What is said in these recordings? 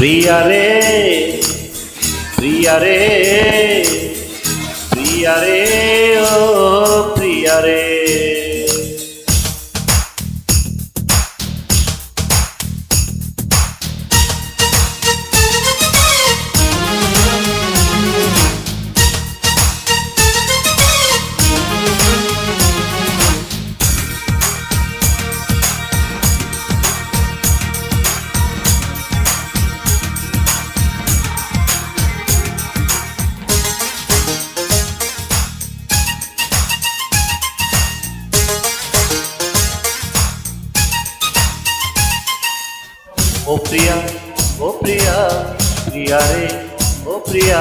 প্রিয়া রে প্রিয়া রে প্রিয়া রে ও প্রিয়া রে। ও প্রিয়া ও প্রিয়া প্রিয়া রে ও প্রিয়া,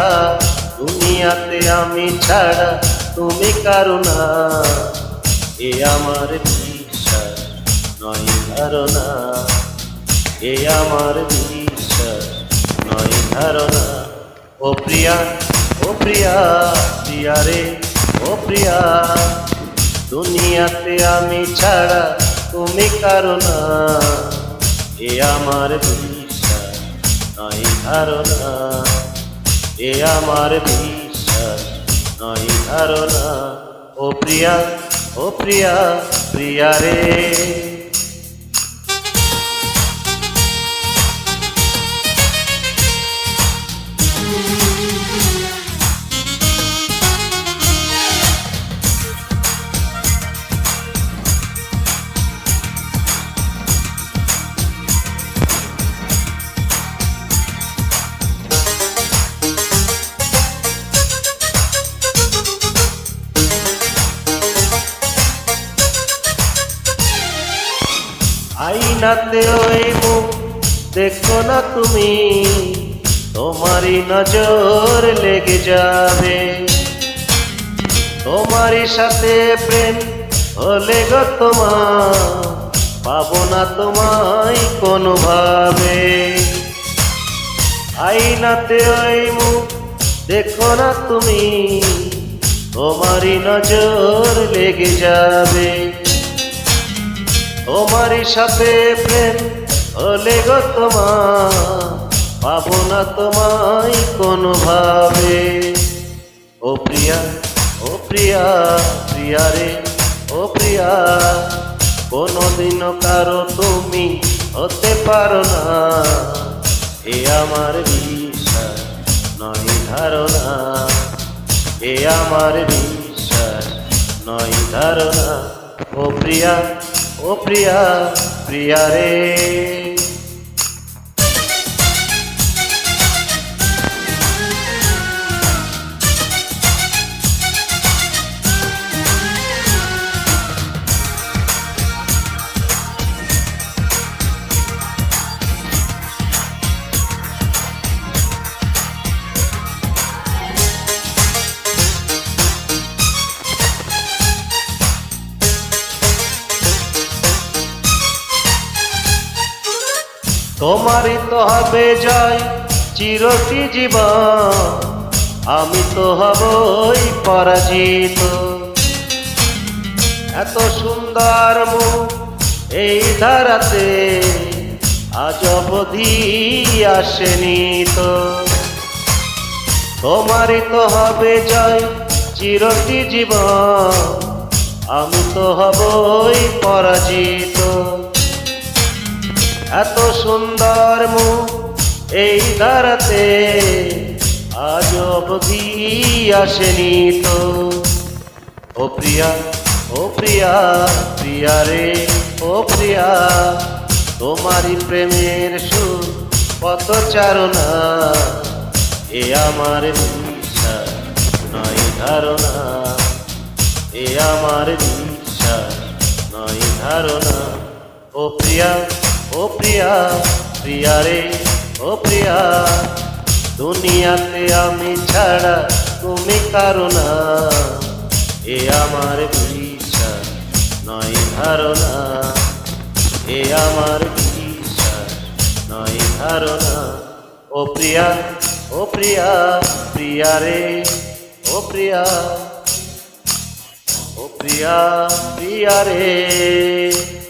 দুনিয়াতে আমি ছাড়া তুমি কারো না, এ আমার বিশ্বাস নয় ধারণা, এ আমার বিশ্বাস নয় ধারণা। ও প্রিয়া ও প্রিয়া প্রিয়া রে ও প্রিয়া, দুনিয়াতে আমি ছাড়া তুমি কারো না, এ আমার বিশ্বাস নয় ধারণা, এ আমার বিশ্বাস নয় ধারণা। ও প্রিয়া ও প্রিয়া প্রিয়া রে। আইনাতে ওই মুখ দেখো না তুমি, তোমারই নজর লেগে যাবে, তোমারই সাথে প্রেম হলে গো তোমার, পাবো না তোমায় কোনোভাবে। আইনাতে ওই মুখ দেখো না তুমি, তোমারই নজর লেগে যাবে, তোমারই সাথে প্রেম হলে গো তোমার, পাবো না তোমায় কোনোভাবে। ও প্রিয়া ও প্রিয়া প্রিয়া রে ও প্রিয়া, কোনোদিনও কারো তুমি হতে পারো না, এ আমার বিশ্বাস নয় ধারণা, এ আমার বিশ্বাস নয় ধারণা। ও প্রিয়া ও প্রিয়া প্রিয়া রে। তোমারই তো হবে জয় চিরটি জীবন, আমি তো হবই পরাজিত। এত সুন্দর মুখ এই ধারাতে আজ অবধি আসেনি তো, তোমারই তো হবে জয় চিরটি জীবন, আমি তো হবই পরাজিত। এত সুন্দর মুখ এই ধারাতে আজ অবধি আসেনি তো। ও প্রিয়া ও প্রিয়া প্রিয়া রে ও প্রিয়া, তোমারই প্রেমের সুর কত চারণা, এ আমার বিশ্বাস নয় ধারণা, এ আমার বিশ্বাস নয় ধারণা। ও প্রিয়া ও প্রিয়া প্রিয়া রে ও প্রিয়া, দুনিয়াতে আমি ছাড়া তুমি কারো না, এ আমার বিশ্বাস নয় ধারণা, এ আমার বিশ্বাস নয় ধারণা। ও প্রিয়া ও প্রিয়া প্রিয়া রে ও প্রিয়া, ও প্রিয়া প্রিয়া রে।